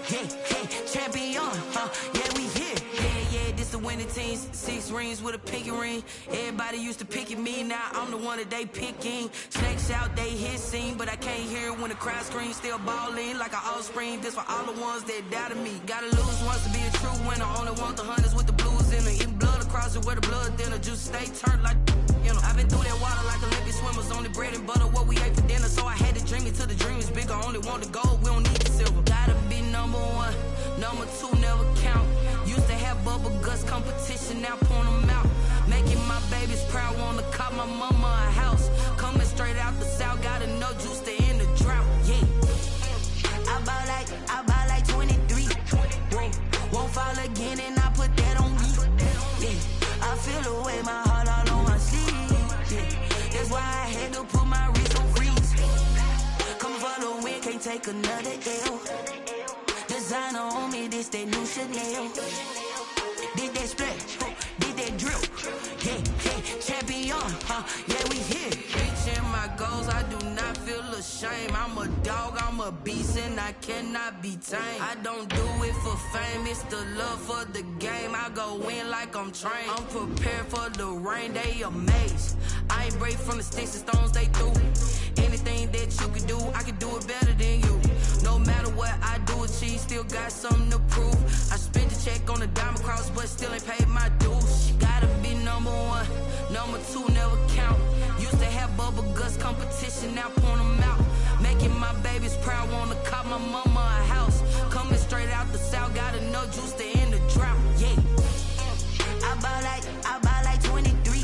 Champion, yeah, we here. Yeah, this the winning teams. 6 rings with a pinky ring. Everybody used to pick at me, now I'm the one that they picking. Snakes out, they hit scene, but I can't hear it when the crowd screams. Still ballin' like an offspring. This for all the ones that doubted me. Gotta lose once to be a true winner. Only want the hunters with the blues in it. Eating blood across it where the blood thinner. Juice stay turned like, you know. I've been through that water like Olympic swimmers. Only bread and butter, what we ate for dinner. So I had to dream it till the dream is bigger. Only want the gold, we don't need the silver. Gotta be number 1, number 2 never count. Used to have bubble guts competition, now point them out. Making my babies proud, wanna cop my mama a house. Coming straight out the south, gotta know juice to end the drought. Yeah, I buy like 23. Won't fall again, and I put that on me. Yeah, I feel the way, my heart all on my sleeve. Yeah, that's why I had to put my wrist on freeze. Come for the win, can't take another L. Designer on me, this that new Chanel. Did that splash, did that drill. Yeah, champion, yeah, we here. Reaching my goals, I do not feel ashamed. I'm a dog, I'm a beast, and I cannot be tamed. I don't do it for fame, it's the love for the game. I go in like I'm trained. I'm prepared for the rain, they amazed. I ain't break from the sticks and stones they threw. Anything that you can do, I can do it better than you. No matter what I do, achieve, still got something to prove. I spent the check on the diamond cross, but still ain't paid my dues. Gotta be number 1, number 2 never count. Used to have bubble guts competition, now point them out. Making my babies proud, wanna cop my mama a house. Coming straight out the south, gotta know juice to end the drought. Yeah, I buy like 23.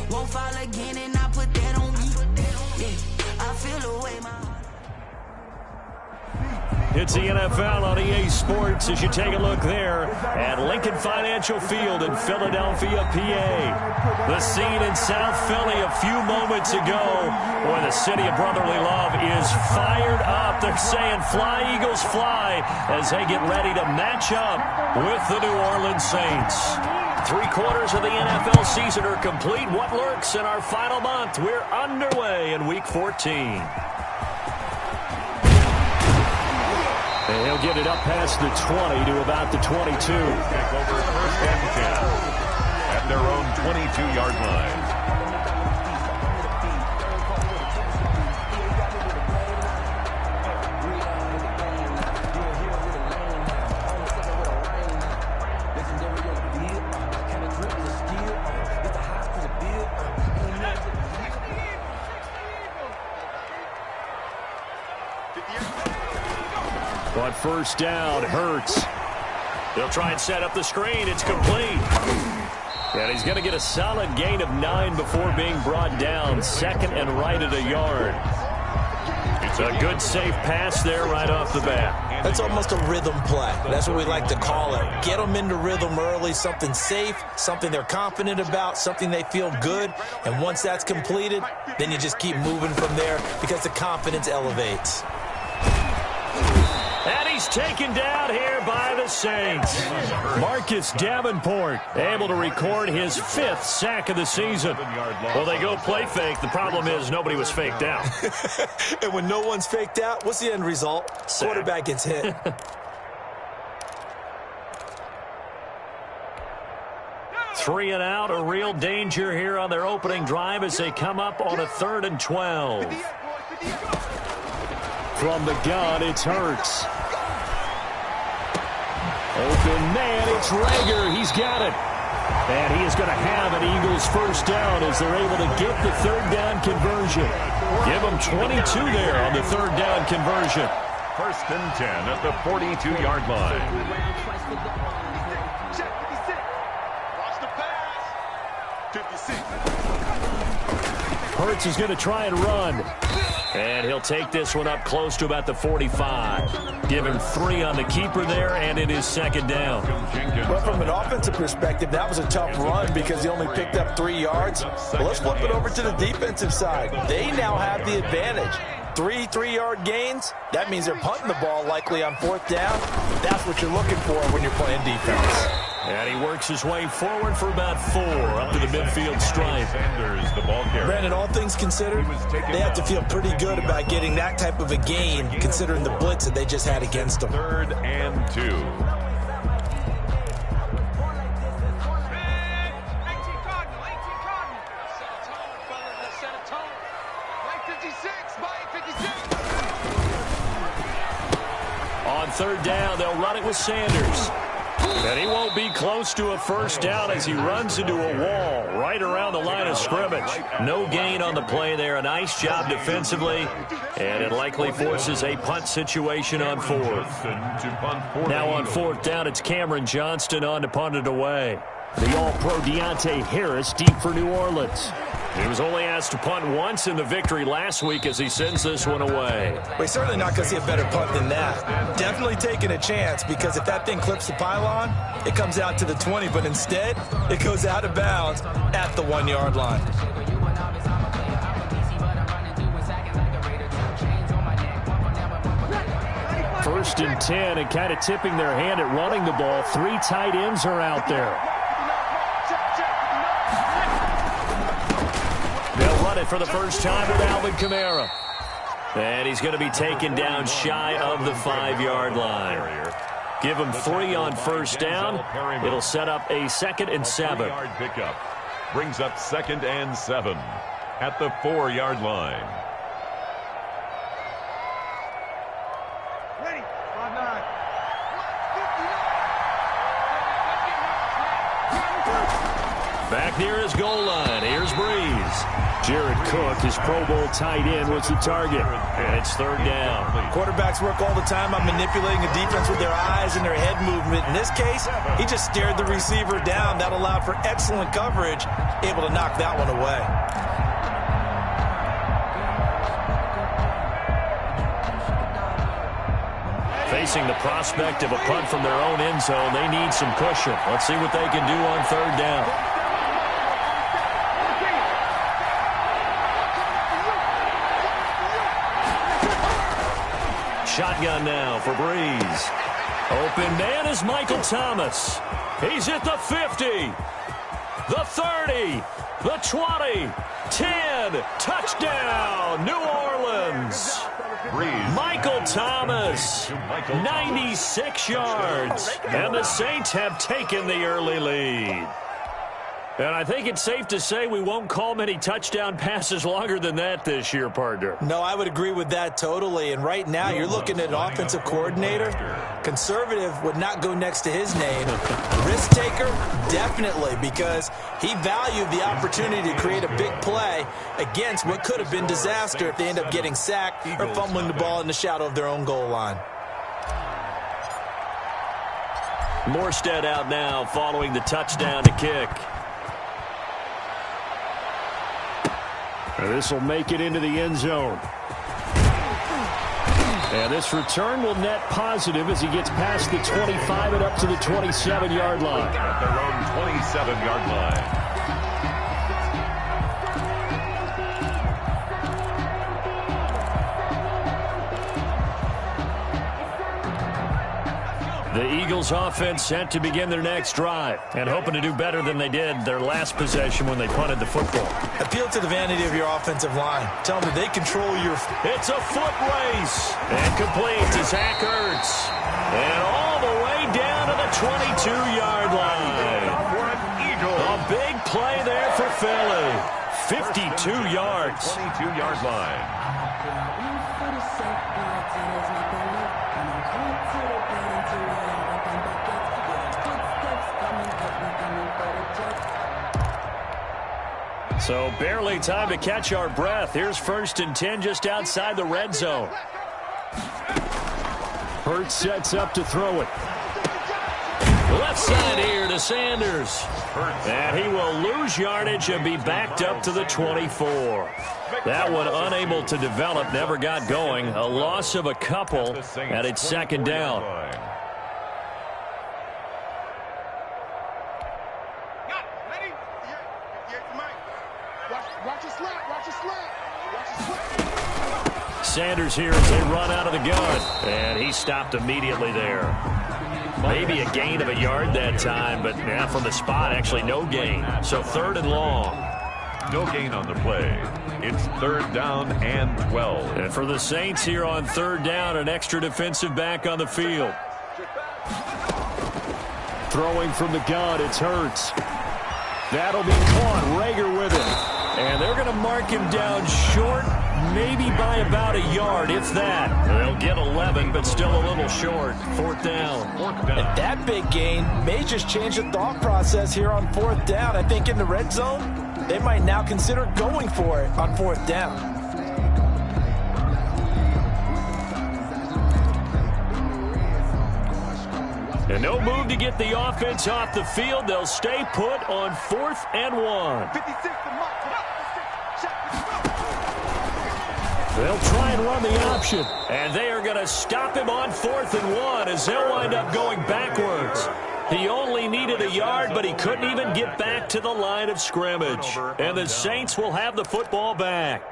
Won't fall again, and I put that on me. Yeah, I feel the way my heart. It's the NFL on EA Sports as you take a look there at Lincoln Financial Field in Philadelphia, PA. The scene in South Philly a few moments ago where the city of brotherly love is fired up. They're saying fly, Eagles, fly as they get ready to match up with the New Orleans Saints. 3/4 of the NFL season are complete. What lurks in our final month? We're underway in Week 14. And he'll get it up past the 20 to about the 22. Take over 1st and 10 at their own 22-yard line. But first down, Hurts. They'll try and set up the screen. It's complete. And he's going to get a solid gain of 9 before being brought down. 2nd and right at a yard. It's a good, safe pass there right off the bat. That's almost a rhythm play. That's what we like to call it. Get them into rhythm early, something safe, something they're confident about, something they feel good. And once that's completed, then you just keep moving from there because the confidence elevates. And he's taken down here by the Saints. Marcus Davenport able to record his 5th sack of the season. Well, they go play fake. The problem is nobody was faked out. And when no one's faked out, what's the end result? Sack. Quarterback gets hit. Three and out, a real danger here on their opening drive as they come up on a 3rd and 12. From the gun, it's Hurts. Open man, it's Rager. He's got it. And he is going to have an Eagles first down as they're able to get the 3rd down conversion. Give them 22 there on the 3rd down conversion. 1st and 10 at the 42-yard line. Hurts is going to try and run. And he'll take this one up close to about the 45. Give him 3 on the keeper there, and it is 2nd down. But from an offensive perspective, that was a tough run because he only picked up 3 yards. But let's flip it over to the defensive side. They now have the advantage. 3 3-yard gains, that means they're punting the ball likely on 4th down. That's what you're looking for when you're playing defense. And he works his way forward for about 4 up to the midfield stripe. Sanders, the ball carrier. Brandon, all things considered, they have to feel pretty good about getting that type of a gain, considering the blitz that they just had against them. 3rd and 2. On 3rd down, they'll run it with Sanders. And he won't be close to a first down as he runs into a wall right around the line of scrimmage. No gain on the play there. A nice job defensively. And it likely forces a punt situation on 4th. Now on 4th down, it's Cameron Johnston on to punt it away. The All-Pro Deontay Harris deep for New Orleans. He was only asked to punt once in the victory last week as he sends this one away. We're certainly not going to see a better punt than that. Definitely taking a chance, because if that thing clips the pylon, it comes out to the 20, but instead it goes out of bounds at the 1-yard line. First and 10, and kind of tipping their hand at running the ball. 3 tight ends are out there. They'll run it for the first time with Alvin Kamara. And he's going to be taken down shy of the 5-yard line. Give him 3 on first down. It'll set up a 2nd and 7. Pickup brings up 2nd and 7 at the 4-yard line. Back near his goal line, here's Breeze. Jared Cook, his Pro Bowl tight end, was the target. And it's 3rd down. Quarterbacks work all the time on manipulating the defense with their eyes and their head movement. In this case, he just stared the receiver down. That allowed for excellent coverage, able to knock that one away. Facing the prospect of a punt from their own end zone, they need some cushion. Let's see what they can do on 3rd down. Shotgun now for Breeze. Open man is Michael Thomas. He's at the 50, the 30, the 20, 10. Touchdown, New Orleans. Breeze. Michael Thomas, 96 yards. And the Saints have taken the early lead. And I think it's safe to say we won't call many touchdown passes longer than that this year, partner. No, I would agree with that totally. And right now, you're looking at an offensive coordinator. Conservative would not go next to his name. Risk taker, definitely, because he valued the opportunity to create a big play against what could have been disaster if they end up getting sacked or fumbling the ball in the shadow of their own goal line. Morstead out now following the touchdown to kick. This will make it into the end zone. And this return will net positive as he gets past the 25 and up to the 27-yard line. At their own 27-yard line. The Eagles offense set to begin their next drive and hoping to do better than they did their last possession when they punted the football. Appeal to the vanity of your offensive line. Tell them that they control your... It's a foot race. And complete to Zach Ertz. And all the way down to the 22-yard line. A big play there for Philly. 52 yards. 22-yard line. So barely time to catch our breath. Here's 1st and 10 just outside the red zone. Hurts sets up to throw it. Left side here to Sanders. And he will lose yardage and be backed up to the 24. That one unable to develop, never got going. A loss of a couple, and it's 2nd down. Sanders here as they run out of the gun. And he stopped immediately there. Maybe a gain of a yard that time, but from the spot, actually no gain. So 3rd and long. No gain on the play. It's 3rd down and 12. And for the Saints here on 3rd down, an extra defensive back on the field. Throwing from the gun, it's Hurts. That'll be caught. Rager with it. And they're going to mark him down short, maybe by about a yard, if that. They'll get 11, but still a little short. 4th down. And that big gain may just change the thought process here on 4th down. I think in the red zone, they might now consider going for it on 4th down. And no move to get the offense off the field. They'll stay put on 4th and 1. They'll try and run the option. And they are going to stop him on 4th and 1 as they'll wind up going backwards. He only needed a yard, but he couldn't even get back to the line of scrimmage. And the Saints will have the football back.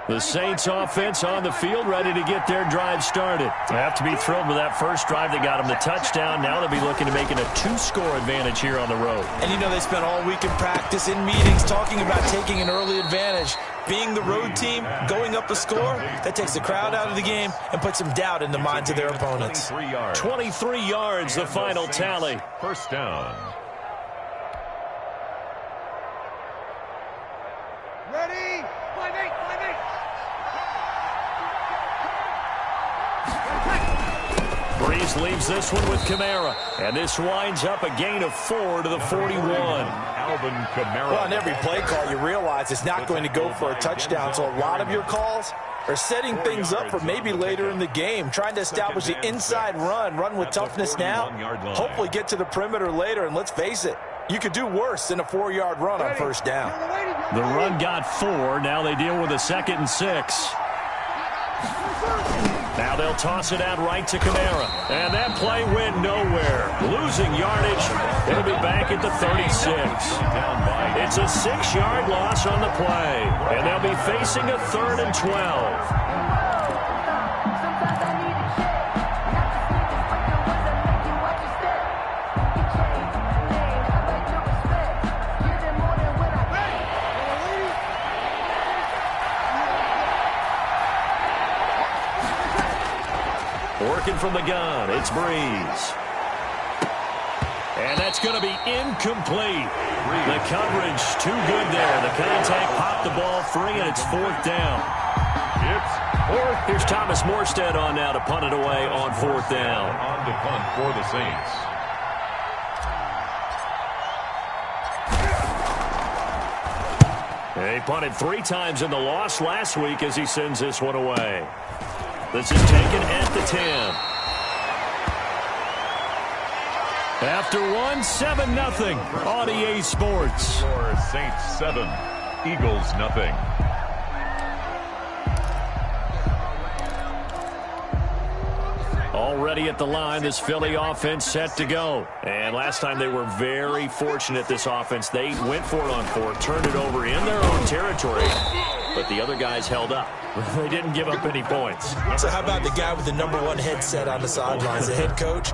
The Saints offense on the field, ready to get their drive started. They have to be thrilled with that first drive. They got them the touchdown. Now they'll be looking to making a 2-score advantage here on the road. And you know they spent all week in practice, in meetings, talking about taking an early advantage. Being the road team, going up a score, that takes the crowd out of the game and puts some doubt in the minds of their opponents. 23 yards, the final tally. 1st down. Ready? 5-8. Breeze leaves this one with Kamara. And this winds up a gain of 4 to the 41. Alvin Kamara. Well, on every play call, you realize it's not going to go for a touchdown. So a lot of your calls are setting things up for maybe later in the game, trying to establish the inside run with toughness now, hopefully get to the perimeter later. And let's face it, you could do worse than a 4-yard run on 1st down. The run got 4. Now they deal with a 2nd and 6. Now they'll toss it out right to Kamara. And that play went nowhere. Losing yardage. It'll be back at the 36. It's a 6-yard loss on the play. And they'll be facing a 3rd and 12. Working from the gun, it's Breeze. And that's going to be incomplete. The coverage too good there. The contact popped the ball free, and it's 4th down. It's 4th. Here's Thomas Morstead on now to punt it away on 4th down. On to punt for the Saints. He punted 3 times in the loss last week as he sends this one away. This is taken at the 10. After 1, 7-0 on EA Sports. For Saints 7, Eagles nothing. Already at the line, this Philly offense set to go. And last time they were very fortunate, this offense. They went for it on 4, turned it over in their own territory, but the other guys held up. They didn't give up any points. So how about the guy with the #1 headset on the sidelines, the head coach?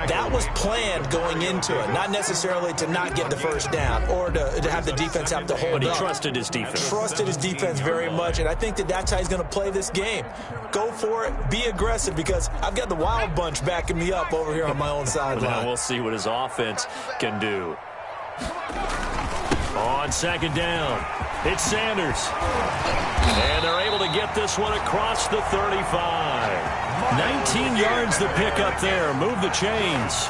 That was planned going into it, not necessarily to not get the first down or to have the defense have to hold up. But he trusted his defense. Trusted his defense very much, and I think that's how he's going to play this game. Go for it, be aggressive, because I've got the Wild Bunch backing me up over here on my own sideline. Now we'll see what his offense can do. On 2nd down, it's Sanders. And they're able to get this one across the 35. 19 yards to pick up there. Move the chains.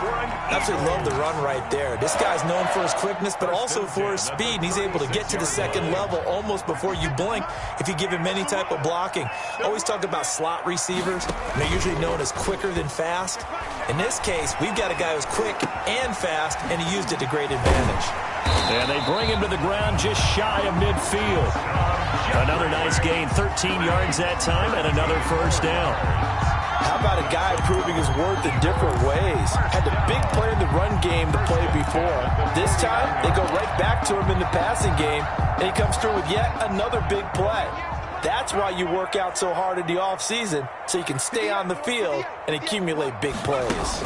Absolutely love the run right there. This guy's known for his quickness, but also for his speed. And he's able to get to the 2nd level almost before you blink if you give him any type of blocking. Always talk about slot receivers. And they're usually known as quicker than fast. In this case, we've got a guy who's quick and fast, and he used it to great advantage. And they bring him to the ground just shy of midfield. Another nice gain, 13 yards that time, and another 1st down. How about a guy proving his worth in different ways? Had the big play in the run game to play before. This time, they go right back to him in the passing game, and he comes through with yet another big play. That's why you work out so hard in the offseason, so you can stay on the field and accumulate big plays.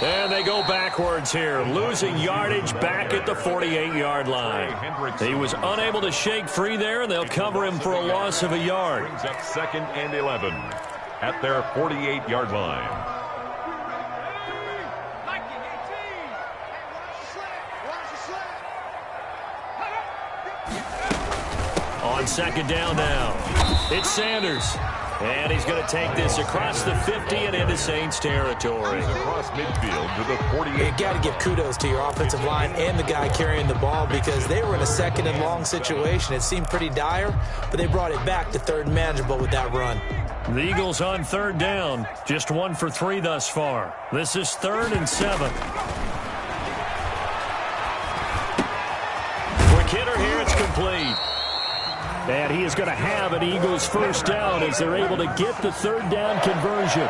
And they go backwards here, losing yardage back at the 48-yard line. He was unable to shake free there, and they'll cover him for a loss of a yard. Brings up 2nd and 11 at their 48-yard line. On 2nd down now, it's Sanders. And he's going to take this across the 50 and into Saints territory. Across midfield to the 48. You got to give kudos to your offensive line and the guy carrying the ball, because they were in a 2nd and long situation. It seemed pretty dire, but they brought it back to 3rd and manageable with that run. The Eagles on 3rd down, just 1 for 3 thus far. This is 3rd and 7. Quick hitter here, it's complete. And he is going to have an Eagles first down as they're able to get the 3rd down conversion.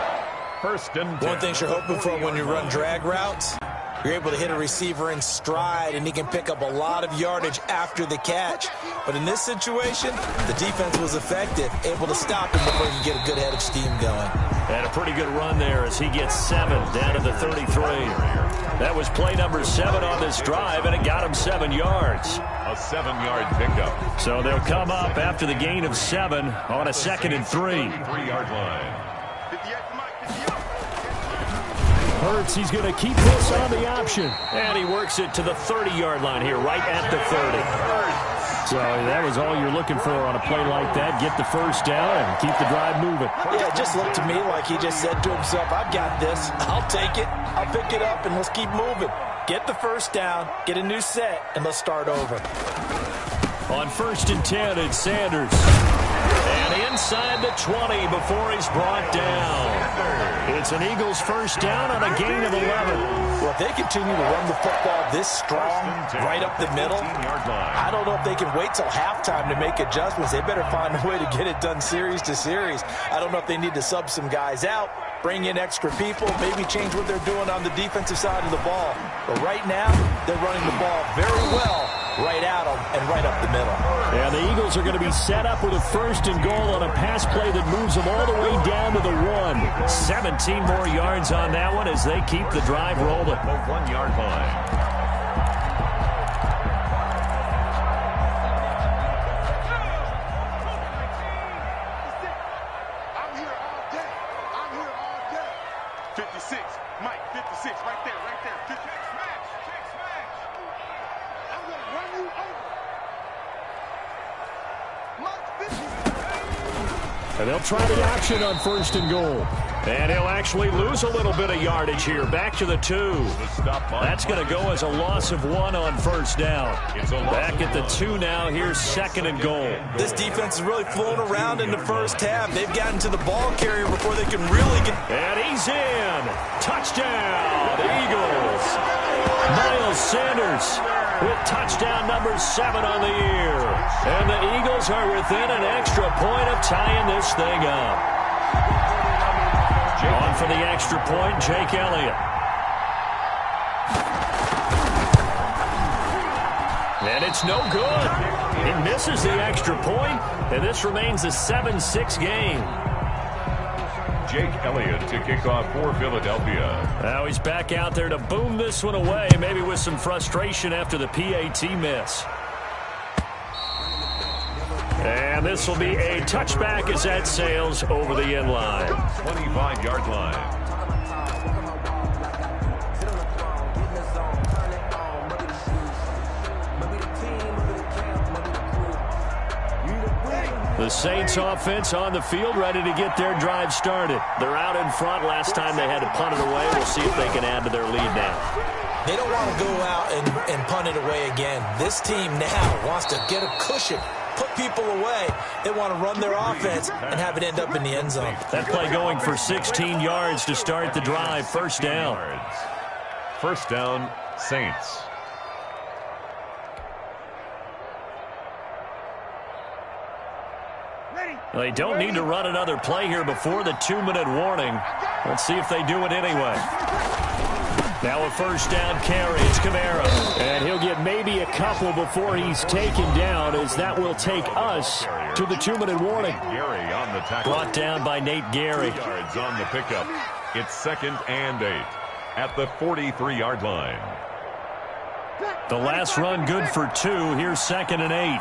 1st and 10. One thing you're hoping for when you run drag routes, you're able to hit a receiver in stride, and he can pick up a lot of yardage after the catch. But in this situation, the defense was effective, able to stop him before he can get a good head of steam going. And a pretty good run there as he gets 7 down to the 33. That was play number 7 on this drive, and it got him 7 yards. A 7-yard pickup. So they'll come up after the gain of 7 on a 2nd and 3. 3-yard line. Hurts, he's going to keep this on the option. And he works it to the 30-yard line here, right at the 30. So that was all you're looking for on a play like that. Get the first down and keep the drive moving. Yeah, it just looked to me like he just said to himself, I've got this. I'll take it. I'll pick it up, and let's keep moving. Get the first down, get a new set, and let's start over. On 1st and 10, it's Sanders. And inside the 20 before he's brought down. It's an Eagles first down on a gain of 11. Well, if they continue to run the football this strong, right up the middle, I don't know if they can wait till halftime to make adjustments. They better find a way to get it done series to series. I don't know if they need to sub some guys out, bring in extra people, maybe change what they're doing on the defensive side of the ball. But right now, they're running the ball very well right at them and right up the middle. Yeah, the Eagles are going to be set up with a 1st and goal on a pass play that moves them all the way down to the 1. 17 more yards on that one as they keep the drive rolling. The 1-yard line. And they'll try the option on 1st and goal. And he'll actually lose a little bit of yardage here. Back to the 2. That's going to go as a loss of 1 on 1st down. Back at the 2 now. Here's 2nd and goal. This defense is really flown around in the first half. They've gotten to the ball carrier before they can really get... And he's in. Touchdown, Eagles. Miles Sanders with touchdown number 7 on the year. And the Eagles are within an extra point of tying this thing up. On for the extra point, Jake Elliott. And it's no good. He misses the extra point, and this remains a 7-6 game. Jake Elliott to kick off for Philadelphia. Now he's back out there to boom this one away, maybe with some frustration after the PAT miss. And this will be a touchback as that sails over the end line. 25-yard line. The Saints offense on the field, ready to get their drive started. They're out in front. Last time they had to punt it away. We'll see if they can add to their lead now. They don't want to go out and punt it away again. This team now wants to get a cushion, put people away. They want to run their offense and have it end up in the end zone. That play going for 16 yards to start the drive. First down. First down, Saints. They don't need to run another play here before the 2-minute warning. Let's see if they do it anyway. Now a first down carry. It's Kamara. And he'll get maybe a couple before he's taken down, as that will take us to the 2-minute warning. Gary on the tackle. Brought down by Nate Gary. Yards on the pickup. It's 2nd and 8 at the 43-yard line. The last run good for 2. Here's 2nd and 8.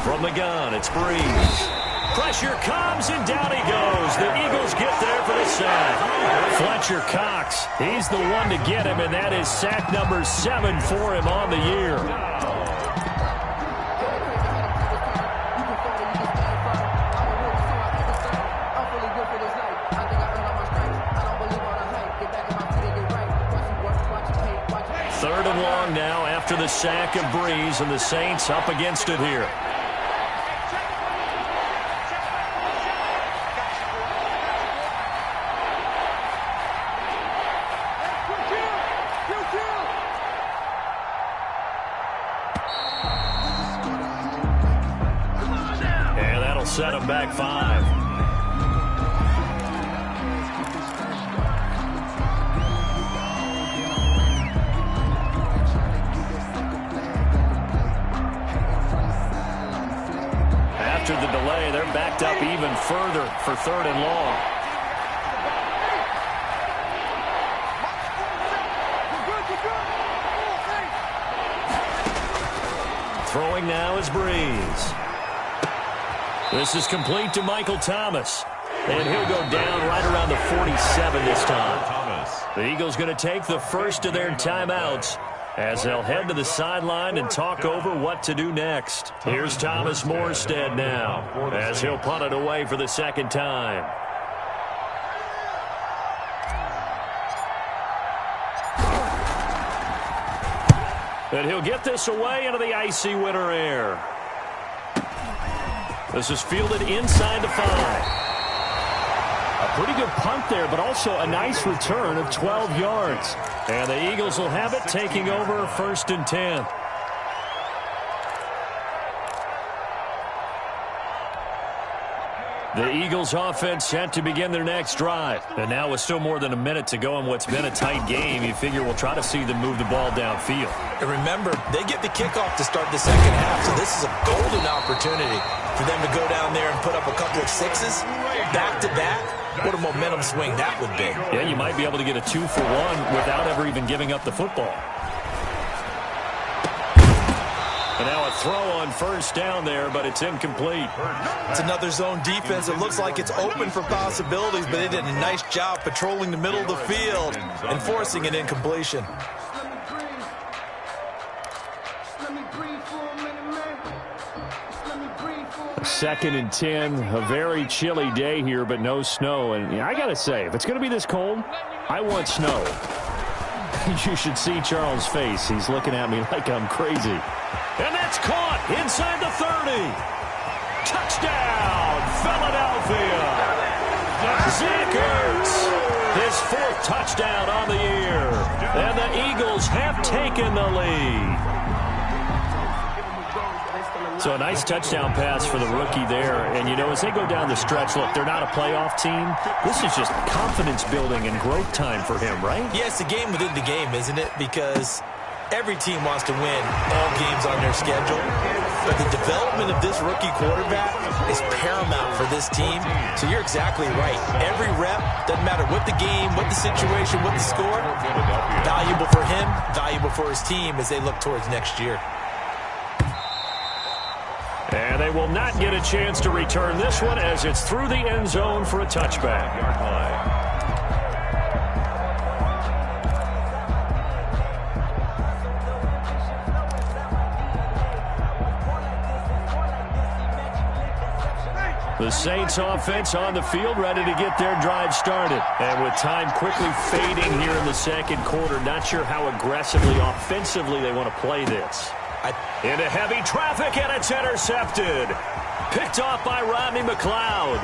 From the gun, it's Breeze. Pressure comes, and down he goes. The Eagles get there for the sack. Fletcher Cox, he's the one to get him, and that is sack number 7 for him on the year. Third and long now after the sack of Breeze, and the Saints up against it here. And that'll set him back 5. After the delay, they're backed up even further for 3rd and long. Throwing now is Breeze. This is complete to Michael Thomas. And he'll go down right around the 47 this time. The Eagles going to take the first of their timeouts as they'll head to the sideline and talk over what to do next. Here's Thomas Morstead now as he'll punt it away for the 2nd time. And he'll get this away into the icy winter air. This is fielded inside the 5. A pretty good punt there, but also a nice return of 12 yards. And the Eagles will have it, taking over 1st and 10. The Eagles offense set to begin their next drive. And now with still more than a minute to go in what's been a tight game, you figure we'll try to see them move the ball downfield. And remember, they get the kickoff to start the 2nd half, so this is a golden opportunity for them to go down there and put up a couple of 6s back-to-back. What a momentum swing that would be. Yeah, you might be able to get a 2-for-1 without ever even giving up the football. And now a throw on 1st down there, but it's incomplete. It's another zone defense. It looks like it's open for possibilities, but they did a nice job patrolling the middle of the field and forcing an incompletion. Second and 10, a very chilly day here, but no snow. And I got to say, if it's going to be this cold, I want snow. You should see Charles' face. He's looking at me like I'm crazy. And that's caught inside the 30. Touchdown, Philadelphia. Zach Ertz, his 4th touchdown on the year. And the Eagles have taken the lead. So a nice touchdown pass for the rookie there. And, you know, as they go down the stretch, look, they're not a playoff team. This is just confidence building and growth time for him, right? Yeah, it's a game within the game, isn't it? Because every team wants to win all games on their schedule. But the development of this rookie quarterback is paramount for this team. So you're exactly right. Every rep, doesn't matter what the game, what the situation, what the score, valuable for him, valuable for his team as they look towards next year. And they will not get a chance to return this one as it's through the end zone for a touchback. The Saints offense on the field, ready to get their drive started. And with time quickly fading here in the 2nd quarter, not sure how aggressively, offensively they want to play this. Into heavy traffic, and it's intercepted. Picked off by Rodney McLeod.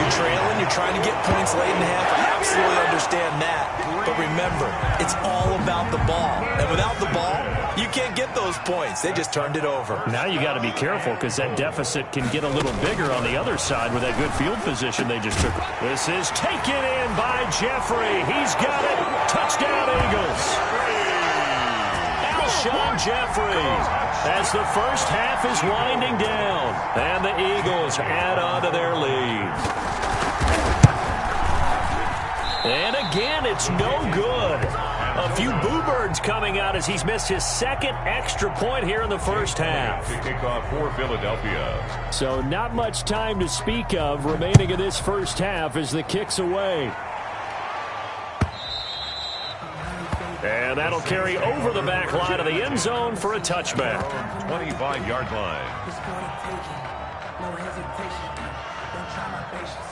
You're trailing, you're trying to get points late in the half. absolutely understand that. But remember, it's all about the ball. And without the ball, you can't get those points. They just turned it over. Now you got to be careful because that deficit can get a little bigger on the other side with that good field position they just took. This is taken in by Jeffrey. He's got it. Touchdown, Eagles. Alshon Jeffrey as the first half is winding down. And the Eagles add on to their lead. And again, it's no good. A few boo birds coming out as he's missed his second extra point here in the first half. Kickoff for Philadelphia. So not much time to speak of remaining in this first half as the kick's away. And that'll carry over the back line of the end zone for a touchback. 25-yard line. No hesitation. Don't try my patience.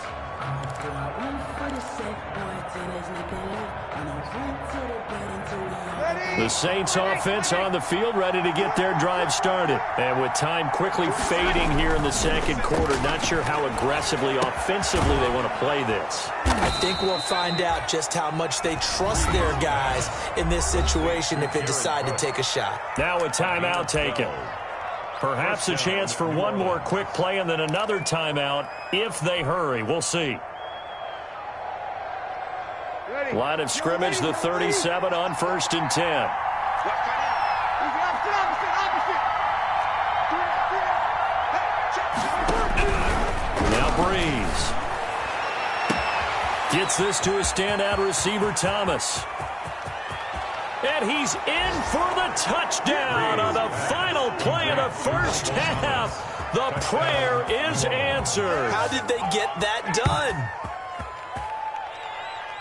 The Saints offense on the field, ready to get their drive started. And with time quickly fading here in the second quarter, not sure how aggressively, offensively they want to play this. I think we'll find out just how much they trust their guys in this situation if they decide to take a shot. Now a timeout taken. Perhaps a chance for one more quick play and then another timeout if they hurry. We'll see. Line of scrimmage, the 37 on 1st and 10. Now Breeze. Gets this to a standout receiver, Thomas. And he's in for the touchdown on the final play of the first half. The prayer is answered. How did they get that done?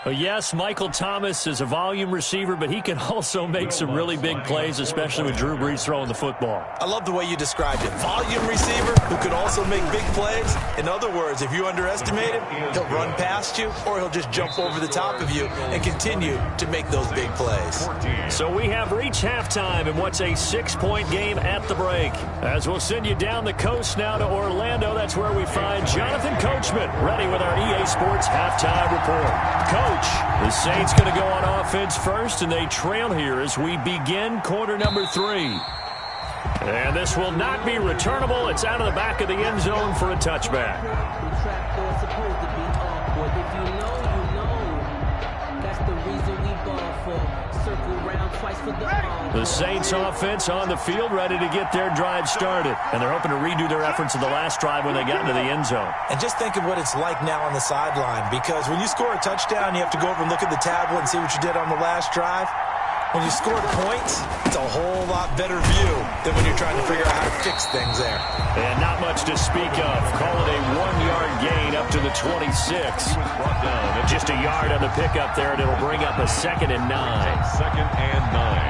Yes, Michael Thomas is a volume receiver, but he can also make some really big plays, especially with Drew Brees throwing the football. I love the way you described it. Volume receiver who could also make big plays. In other words, if you underestimate him, he'll run past you or he'll just jump over the top of you and continue to make those big plays. So we have reached halftime in what's a 6-point game at the break. As we'll send you down the coast now to Orlando, that's where we find Jonathan Coachman ready with our EA Sports halftime report. Coach, the Saints going to go on offense first, and they trail here as we begin quarter number 3. And this will not be returnable. It's out of the back of the end zone for a touchback. The Saints offense on the field ready to get their drive started. And they're hoping to redo their efforts of the last drive when they got into the end zone. And just think of what it's like now on the sideline, because when you score a touchdown, you have to go over and look at the tablet and see what you did on the last drive. When you score points, it's a whole lot better view than when you're trying to figure out how to fix things there. And not much to speak of. Call it a 1-yard gain up to the 26. Just a yard on the pickup there, and it'll bring up a 2nd and 9. 2nd and 9.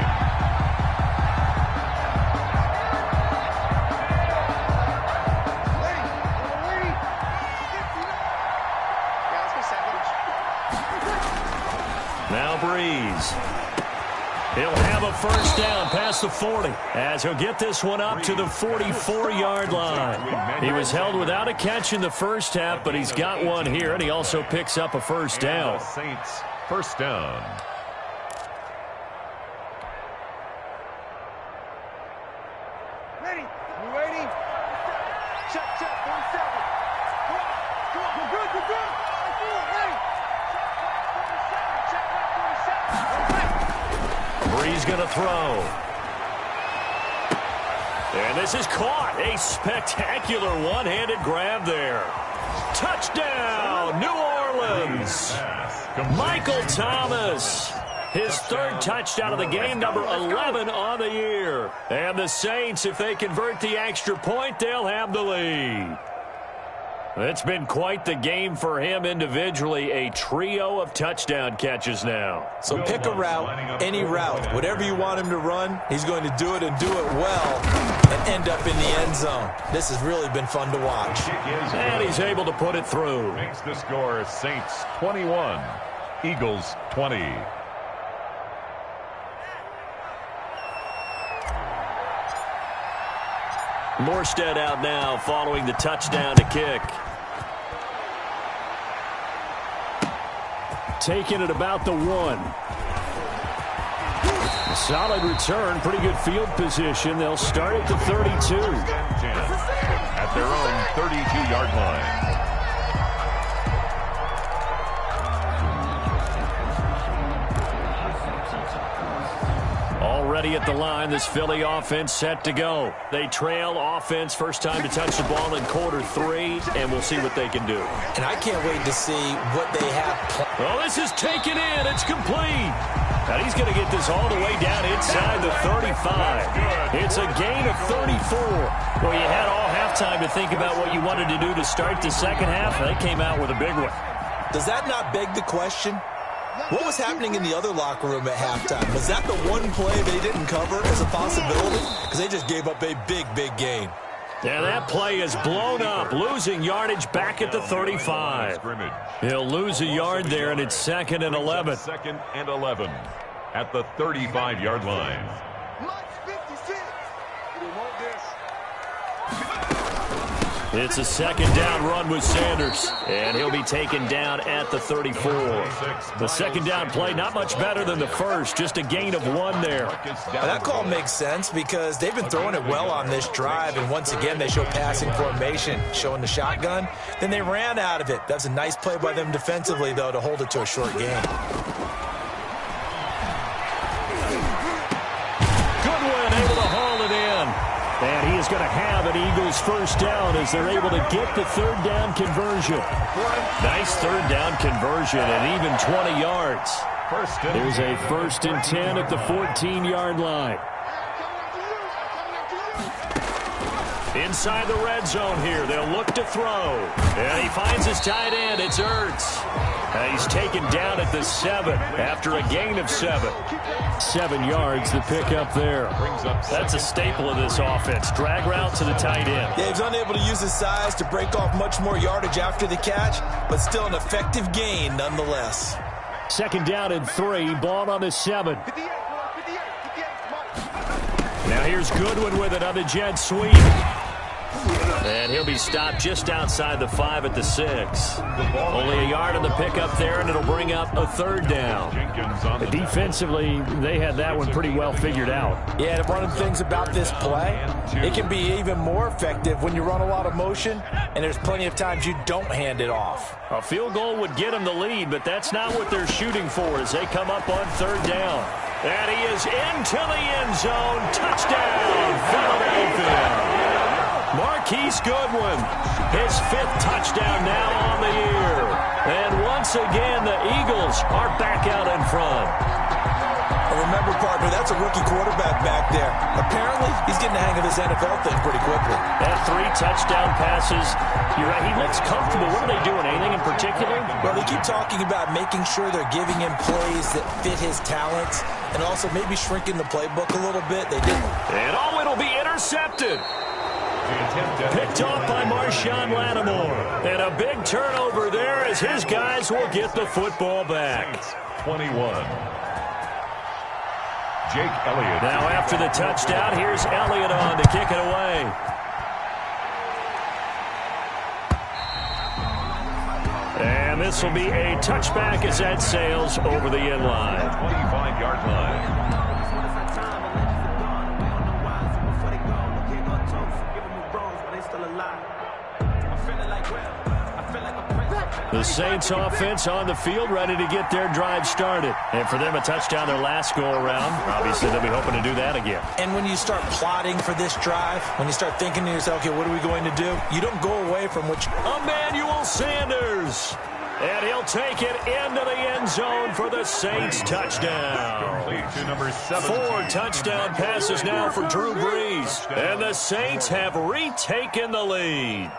Now Breeze. He'll have a first down past the 40 as he'll get this one up to the 44-yard line. He was held without a catch in the first half, but he's got one here, and he also picks up a first down. The Saints first down. Ready? You ready? Check, 47. Come on. You're good, you're good. Ready? Check, 47. Breeze going to throw. And this is caught. A spectacular one-handed grab there. Touchdown, New Orleans. Michael Thomas. His third touchdown of the game, number 11 on the year. And the Saints, if they convert the extra point, they'll have the lead. It's been quite the game for him individually. A trio of touchdown catches now. So pick a route, any route. Whatever you want him to run, he's going to do it and do it well and end up in the end zone. This has really been fun to watch. And he's able to put it through. Makes the score Saints 21, Eagles 20. Morstead out now following the touchdown to kick. taken at about the 1. A solid return, pretty good field position. They'll start at the 32. At their own 32-yard line. Already at the line, this Philly offense set to go. They trail offense, first time to touch the ball in quarter 3, and we'll see what they can do. And I can't wait to see what they have. Oh, this is taken in. It's complete. And he's going to get this all the way down inside the 35. It's a gain of 34. Well, you had all halftime to think about what you wanted to do to start the second half. They came out with a big one. Does that not beg the question? What was happening in the other locker room at halftime? Was that the one play they didn't cover as a possibility? Because they just gave up a big, big gain. Yeah, that play is blown up, losing yardage back at the 35. He'll lose a yard there, and it's 2nd and 11. 2nd and 11 at the 35-yard line. It's a 2nd down run with Sanders, and he'll be taken down at the 34. The 2nd down play, not much better than the first, just a gain of 1 there. Now that call makes sense because they've been throwing it well on this drive, and once again they show passing formation, showing the shotgun. Then they ran out of it. That's a nice play by them defensively, though, to hold it to a short gain. Goodwin able to haul it in. And he is going to have an Eagles first down as they're able to get the 3rd down conversion. Nice 3rd down conversion and even 20 yards. There's a 1st and 10 at the 14-yard line. Inside the red zone here, they'll look to throw. And he finds his tight end. It's Ertz. And he's taken down at the 7 after a gain of 7. 7 yards, the pickup there. That's a staple of this offense. Drag route to the tight end. Yeah, he's unable to use his size to break off much more yardage after the catch, but still an effective gain nonetheless. 2nd down and 3, ball on the 7. Now here's Goodwin with it on the jet sweep. And he'll be stopped just outside the 5 at the 6. Only a yard on the pickup there, and it'll bring up a 3rd down. Defensively, they had that one pretty well figured out. Yeah, and one of the things about this play, it can be even more effective when you run a lot of motion, and there's plenty of times you don't hand it off. A field goal would get them the lead, but that's not what they're shooting for as they come up on 3rd down. And he is into the end zone. Touchdown, Philadelphia. Marquise Goodwin, his 5th touchdown now on the year. And once again, the Eagles are back out in front. And remember, partner, that's a rookie quarterback back there. Apparently, he's getting the hang of this NFL thing pretty quickly. That 3 touchdown passes. You're right, he looks comfortable. What are they doing? Anything in particular? Well, they keep talking about making sure they're giving him plays that fit his talents and also maybe shrinking the playbook a little bit. They didn't. And it'll be intercepted. Picked off by Marshawn Lattimore. And a big turnover there as his guys will get the football back. 21. Jake Elliott. Now after the touchdown, here's Elliott on to kick it away. And this will be a touchback as that sails over the end line. 25-yard line. The Saints offense on the field ready to get their drive started. And for them, a touchdown their last go-around. Obviously, they'll be hoping to do that again. And when you start plotting for this drive, when you start thinking to yourself, okay, what are we going to do? You don't go away from what you... Emmanuel Sanders. And he'll take it into the end zone for the Saints touchdown. To number 7. 4 touchdown passes now for Drew Brees. And the Saints have retaken the lead.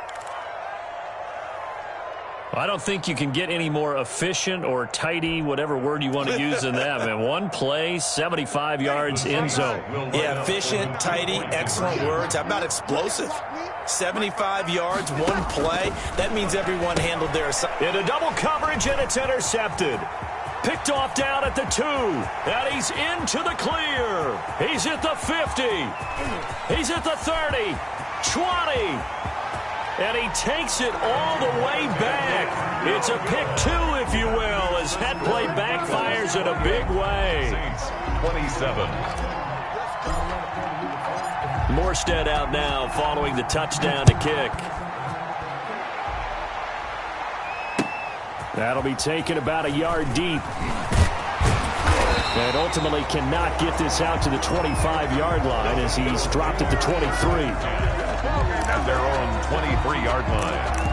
I don't think you can get any more efficient or tidy, whatever word you want to use in that, man. 1 play, 75 yards, end zone. Yeah, efficient, tidy, excellent words. How about explosive? 75 yards, 1 play. That means everyone handled their assignment. In a double coverage, and it's intercepted. Picked off down at the 2. And he's into the clear. He's at the 50. He's at the 30. 20. And he takes it all the way back. It's a pick two, if you will, as that play backfires in a big way. Saints 27. Morstead out now following the touchdown to kick. That'll be taken about a yard deep. And ultimately cannot get this out to the 25-yard line as he's dropped at the 23. At their own 23-yard line.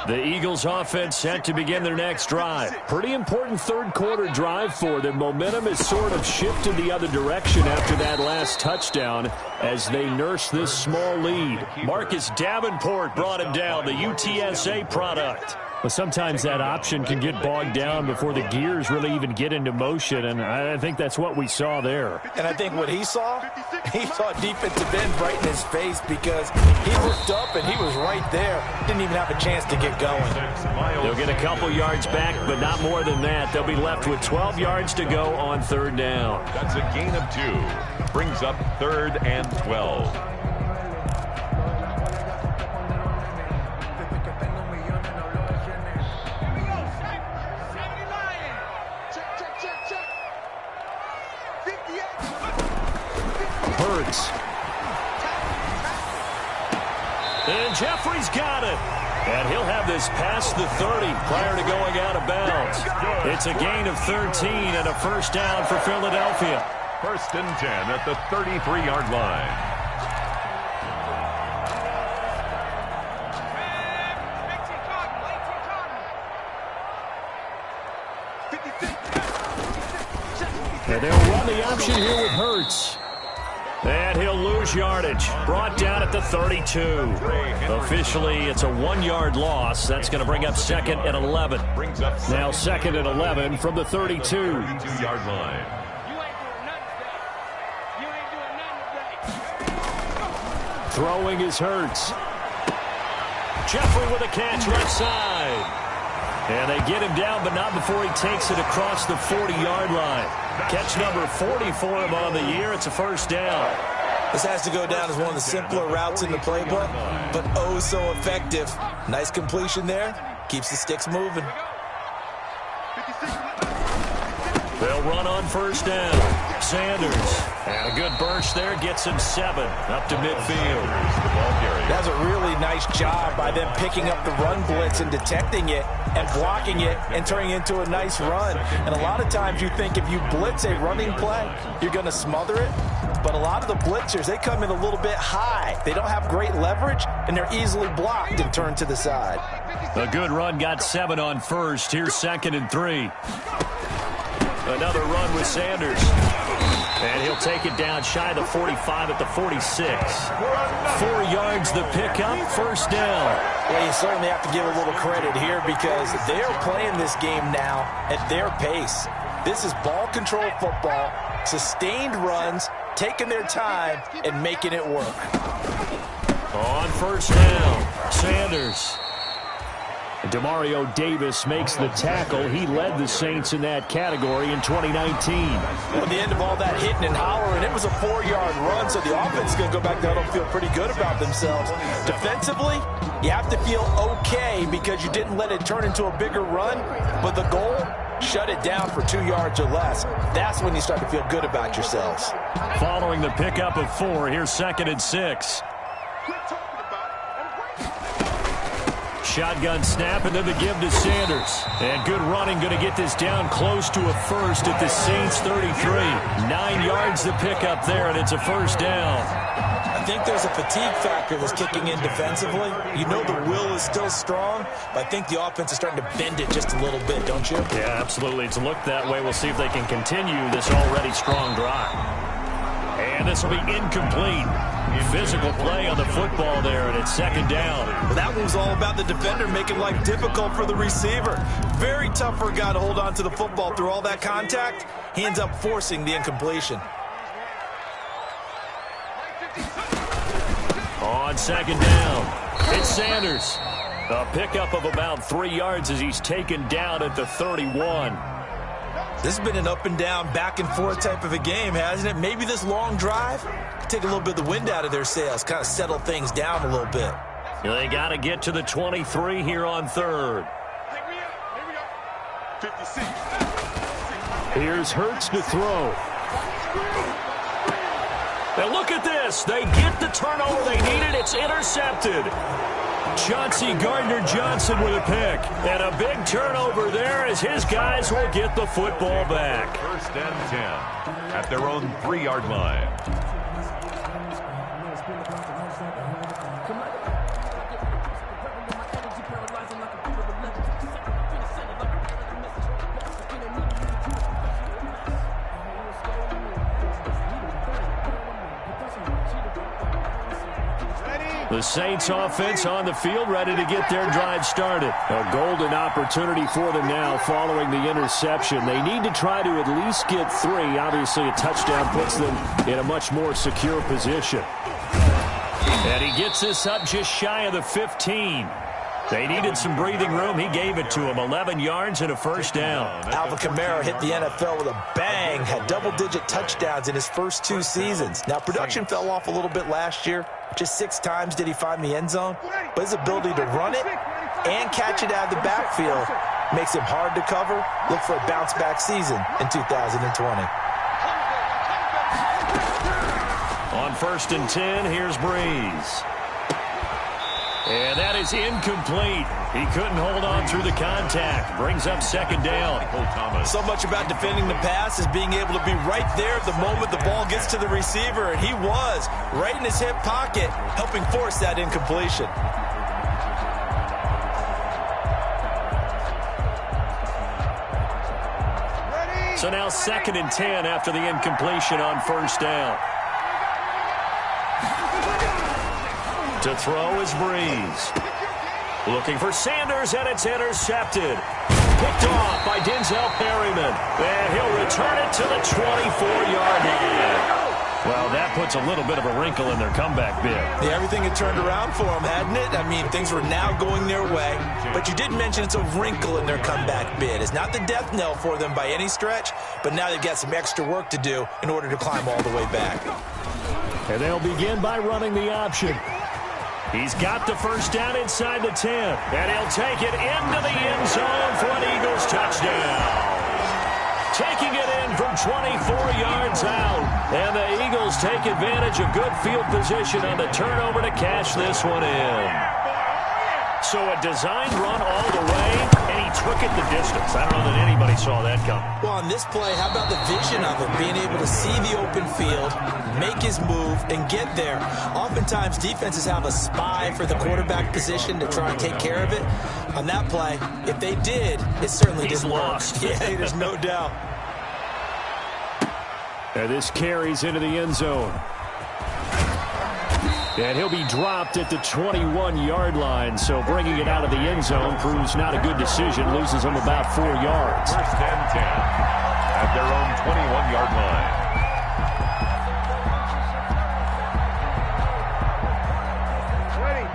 The Eagles offense set to begin their next drive. Pretty important third quarter drive for them. Momentum has sort of shifted the other direction after that last touchdown as they nurse this small lead. Marcus Davenport brought him down, the UTSA product. But sometimes that option can get bogged down before the gears really even get into motion, and I think that's what we saw there. And I think what he saw defensive end right in his face because he looked up and he was right there. Didn't even have a chance to get going. They'll get a couple yards back, but not more than that. They'll be left with 12 yards to go on third down. That's a gain of 2. Brings up 3rd and 12. And Jeffrey's got it. And he'll have this past the 30 prior to going out of bounds. It's a gain of 13 and a first down for Philadelphia. 1st and 10 at the 33-yard line. And they'll run the option here with Hurts. And he'll lose yardage. Brought down at the 32. Officially, it's a 1-yard loss. That's going to bring up 2nd and 11. Now 2nd and 11 from the 32. 32-yard line. Throwing is Hurts. Jeffrey with a catch right side. And they get him down, but not before he takes it across the 40-yard line. Catch number 40 for him on the year. It's a first down. This has to go down as one of the simpler routes in the playbook, but oh so effective. Nice completion there. Keeps the sticks moving. They'll run on first down. Sanders. And a good burst there. Gets him 7 up to midfield. That's a really nice job by them picking up the run blitz and detecting it and blocking it and turning it into a nice run. And a lot of times you think if you blitz a running play, you're going to smother it. But a lot of the blitzers, they come in a little bit high. They don't have great leverage, and they're easily blocked and turned to the side. A good run got 7 on first. Here's 2nd and 3. Another run with Sanders. And he'll take it down shy of the 45 at the 46. 4 yards the pickup, first down. Well, you certainly have to give a little credit here because they're playing this game now at their pace. This is ball control football, sustained runs, taking their time, and making it work. On first down, Sanders. Demario Davis makes the tackle. He led the Saints in that category in 2019. Well, at the end of all that hitting and hollering, it was a 4-yard run, so the offense is going to go back there and feel pretty good about themselves. Defensively, you have to feel okay because you didn't let it turn into a bigger run, but the goal, shut it down for 2 yards or less. That's when you start to feel good about yourselves. Following the pickup of 4, here's 2nd and 6. Shotgun snap and then the give to Sanders. And good running, going to get this down close to a first at the Saints 33. 9 yards to pick up there, and it's a first down. I think there's a fatigue factor that's kicking in defensively. You know the will is still strong, but I think the offense is starting to bend it just a little bit, don't you? Yeah, absolutely. It's looked that way. We'll see if they can continue this already strong drive. And this will be incomplete. Physical play on the football there, and it's 2nd down. Well, that one was all about the defender making life difficult for the receiver. Very tough for a guy to hold on to the football through all that contact. He ends up forcing the incompletion. On second down, it's Sanders. A pickup of about 3 yards as he's taken down at the 31. This has been an up and down, back and forth type of a game, hasn't it? Maybe this long drive could take a little bit of the wind out of their sails, kind of settle things down a little bit. They got to get to the 23 here on third. Here we go. 56. Here's Hurts to throw. And look at this. They get the turnover they needed. It's intercepted. Chauncey Gardner-Johnson with a pick. And a big turnover there as his guys will get the football back. First and 10 at their own 3-yard line. The Saints offense on the field, ready to get their drive started. A golden opportunity for them now following the interception. They need to try to at least get 3. Obviously, a touchdown puts them in a much more secure position. And he gets this up just shy of the 15. They needed some breathing room. He gave it to him. 11 yards and a first down. Alvin Kamara hit the NFL with a bang, had double-digit touchdowns in his first 2 seasons. Now, production fell off a little bit last year. Just 6 times did he find the end zone. But his ability to run it and catch it out of the backfield makes him hard to cover. Look for a bounce-back season in 2020. On first and 10, here's Breeze. And that is incomplete. He couldn't hold on through the contact. Brings up second down. So much about defending the pass is being able to be right there at the moment the ball gets to the receiver. And he was right in his hip pocket, helping force that incompletion. So now second and 10 after the incompletion on first down. To throw is Breeze. Looking for Sanders, and it's intercepted. Picked off by Denzel Perryman. And he'll return it to the 24-yard line. Well, that puts a little bit of a wrinkle in their comeback bid. Yeah, everything had turned around for them, hadn't it? I mean, things were now going their way. But you did mention it's a wrinkle in their comeback bid. It's not the death knell for them by any stretch, but now they've got some extra work to do in order to climb all the way back. And they'll begin by running the option. He's got the first down inside the 10, and he'll take it into the end zone for an Eagles touchdown. Taking it in from 24 yards out, and the Eagles take advantage of good field position on the turnover to cash this one in. So a designed run all the way, and he took it the distance. I don't know that anybody saw that coming. Well, on this play, how about the vision of him, being able to see the open field, make his move, and get there. Oftentimes, defenses have a spy for the quarterback position to try and take care of it. On that play, if they did, it certainly didn't lost. work. Yeah, there's no doubt. And this carries into the end zone. And he'll be dropped at the 21-yard line, so bringing it out of the end zone proves not a good decision. Loses him about 4 yards. First and 10 at their own 21-yard line.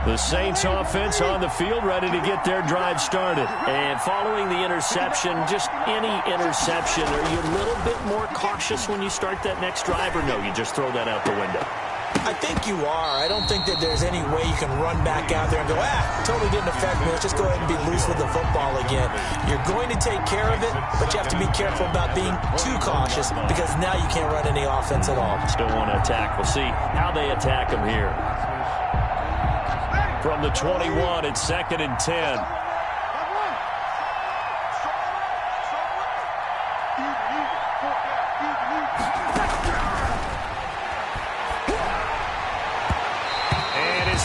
The Saints offense on the field ready to get their drive started. And following the interception, just any interception, are you a little bit more cautious when you start that next drive, or no, you just throw that out the window? I think you are. I don't think that there's any way you can run back out there and go, totally didn't affect me. Let's just go ahead and be loose with the football again. You're going to take care of it, but you have to be careful about being too cautious because now you can't run any offense at all. Still want to attack. We'll see how they attack him here. From the 21, it's second and 10.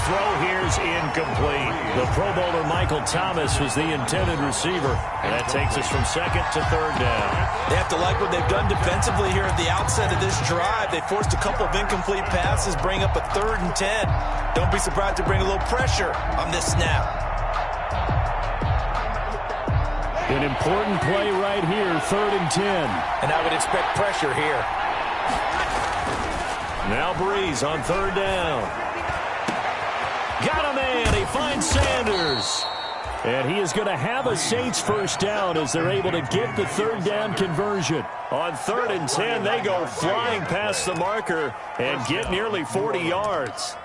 Throw here's incomplete. The Pro Bowler Michael Thomas was the intended receiver. And that takes us from second to third down. They have to like what they've done defensively here at the outset of this drive. They forced a couple of incomplete passes, bring up a 3rd and 10. Don't be surprised to bring a little pressure on this snap. An important play right here, 3rd and 10. And I would expect pressure here. Now Breeze on 3rd down. Got a man. He finds Sanders. And he is going to have a Saints first down as they're able to get the third down conversion. On 3rd and 10, they go flying past the marker and get nearly 40 yards.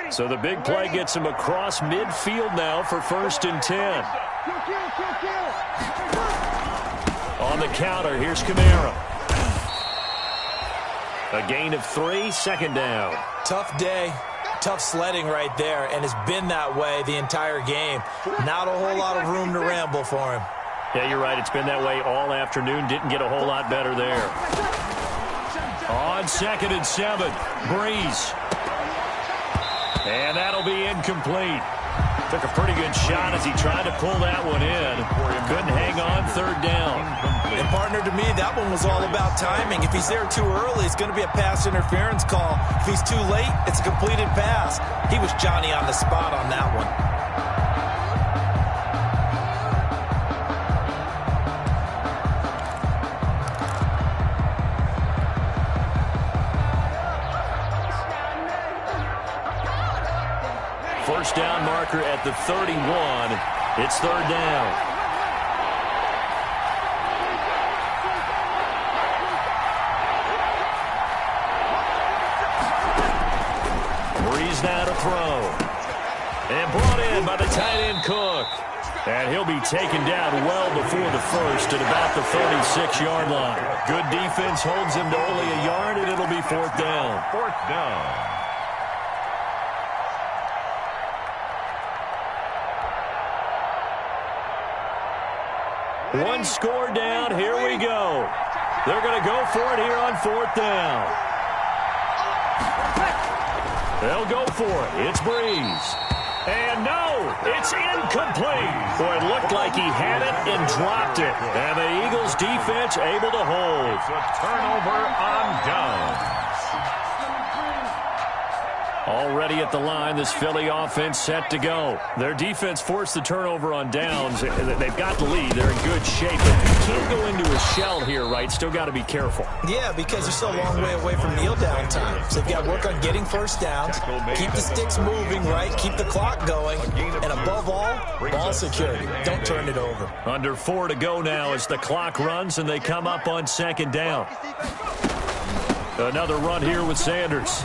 So the big play gets him across midfield now for 1st and 10. On the counter, here's Kamara. A gain of 3, 2nd down. Tough day, tough sledding right there, and it's been that way the entire game. Not a whole lot of room to ramble for him. Yeah, you're right. It's been that way all afternoon. Didn't get a whole lot better there. On 2nd and 7, Breeze. And that'll be incomplete. Took a pretty good shot as he tried to pull that one in. Couldn't hang on 3rd down. And partner, to me, that one was all about timing. If he's there too early, it's going to be a pass interference call. If he's too late, it's a completed pass. He was Johnny on the spot on that one. First down marker at the 31. It's 3rd down. Breeze now to throw. And brought in by the tight end Cook. And he'll be taken down well before the first at about the 36-yard line. Good defense holds him to only a yard, and it'll be 4th down. 4th down. One score down. Here we go. They're going to go for it here on 4th down. They'll go for it. It's Breeze. And no, it's incomplete. Boy, it looked like he had it and dropped it. And the Eagles defense able to hold. It's a turnover on downs. Already at the line, this Philly offense set to go. Their defense forced the turnover on downs. They've got the lead. They're in good shape. But you can't go into a shell here, right? Still got to be careful. Yeah, because they're still a long way away from kneel down time. So they've got to work on getting first downs, keep the sticks moving, right? Keep the clock going. And above all, ball security. Don't turn it over. Under 4 to go now as the clock runs and they come up on 2nd down. Another run here with Sanders.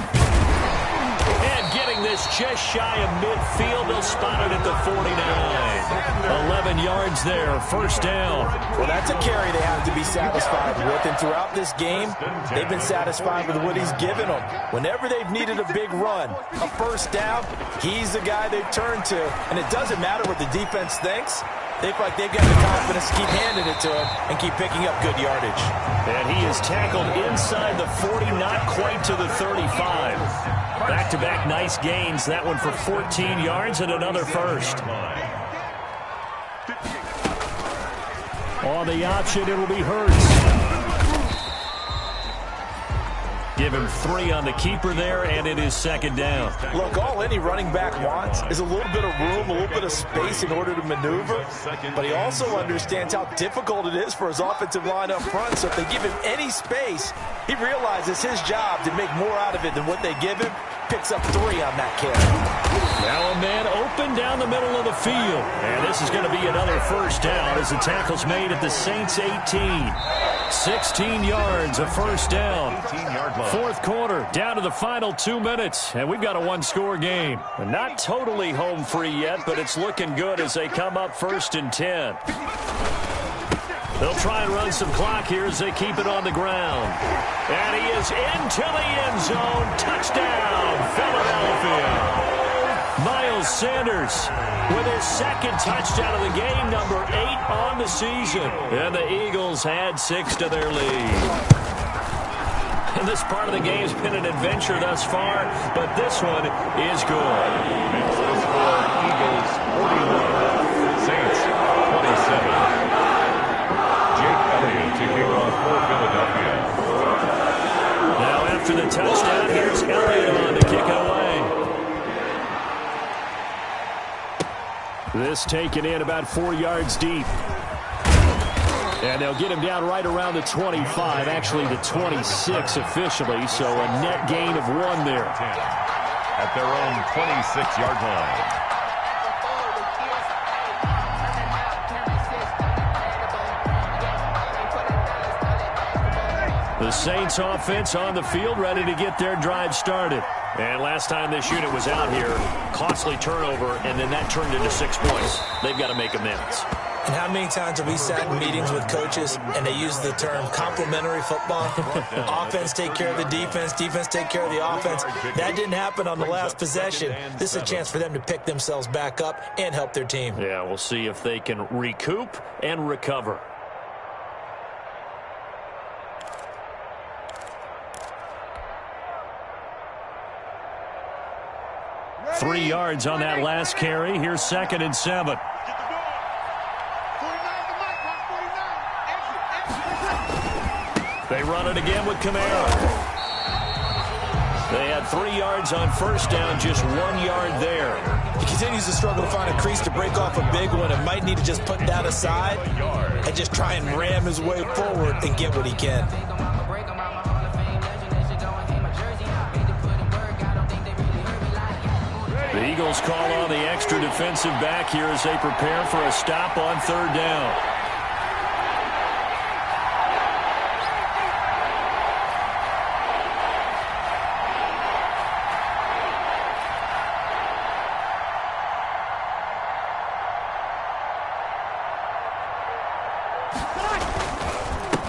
And getting this just shy of midfield. They'll spot it at the 49. 11 yards there. 1st down. Well, that's a carry they have to be satisfied with. And throughout this game, they've been satisfied with what he's given them. Whenever they've needed a big run, a 1st down, he's the guy they've turned to. And it doesn't matter what the defense thinks. They feel like they've got the confidence to keep handing it to him and keep picking up good yardage. And he is tackled inside the 40, not quite to the 35. Back-to-back nice gains. That one for 14 yards and another first. On the option, it'll be Hurts. Give him 3 on the keeper there, and it is 2nd down. Look, all any running back wants is a little bit of room, a little bit of space in order to maneuver. But he also understands how difficult it is for his offensive line up front. So if they give him any space, he realizes his job to make more out of it than what they give him. Picks up 3 on that carry. Now a man open down the middle of the field. And this is going to be another first down as the tackle's made at the Saints 18. 16 yards, a first down. 4th quarter, down to the final 2 minutes. And we've got a one-score game. Not totally home free yet, but it's looking good as they come up 1st and 10. They'll try and run some clock here as they keep it on the ground. And he is into the end zone. Touchdown, Philadelphia. Miles Sanders with his 2nd touchdown of the game, number 8 on the season. And the Eagles add 6 to their lead. And this part of the game's been an adventure thus far, but this one is good. It's the score, Eagles 41, Saints 27. To kick off for Philadelphia. Now after the touchdown, here's Elliott on to kick it away. This taken in about 4 yards deep. And they'll get him down right around the 25, actually the 26 officially, so a net gain of 1 there. At their own 26-yard line. The Saints offense on the field, ready to get their drive started. And last time this unit was out here, costly turnover, and then that turned into 6 points. They've got to make amends. And how many times have we sat in meetings with coaches and they use the term complementary football? Offense take care of the defense, defense take care of the offense. That didn't happen on the last possession. This is a chance for them to pick themselves back up and help their team. Yeah, we'll see if they can recoup and recover. Three yards on that last carry. Here's 2nd and 7. They run it again with Kamara. They had 3 yards on first down, just 1 yard there. He continues to struggle to find a crease to break off a big one and might need to just put that aside and just try and ram his way forward and get what he can. The Eagles call on the extra defensive back here as they prepare for a stop on 3rd down.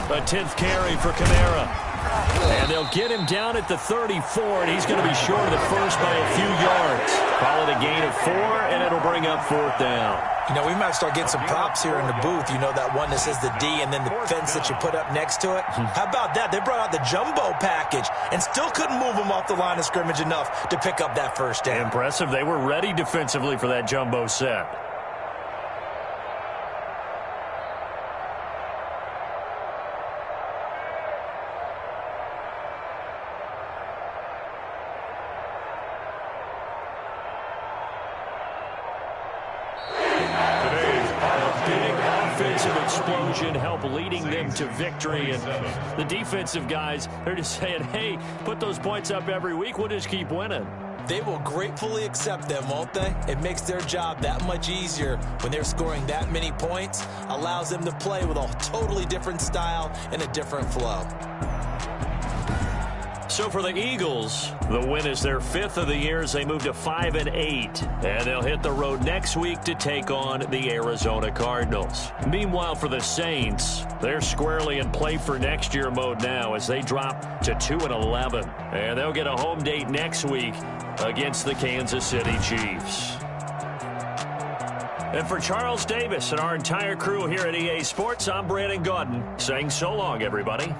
A 10th carry for Kamara. And they'll get him down at the 34, and he's going to be short of the first by a few yards. Call it a gain of 4, and it'll bring up 4th down. You know, we might start getting some props here in the booth. You know, that one that says the D and then the fence that you put up next to it. How about that? They brought out the jumbo package and still couldn't move him off the line of scrimmage enough to pick up that first down. Impressive. They were ready defensively for that jumbo set. Explosion help leading them to victory, and the defensive guys, they're just saying, hey, put those points up every week, we'll just keep winning. They will gratefully accept them, won't they? It makes their job that much easier when they're scoring that many points, allows them to play with a totally different style and a different flow. So for the Eagles, the win is their 5th of the year as they move to 5-8. And they'll hit the road next week to take on the Arizona Cardinals. Meanwhile, for the Saints, they're squarely in play for next year mode now as they drop to 2-11. And they'll get a home date next week against the Kansas City Chiefs. And for Charles Davis and our entire crew here at EA Sports, I'm Brandon Gaudin saying so long, everybody.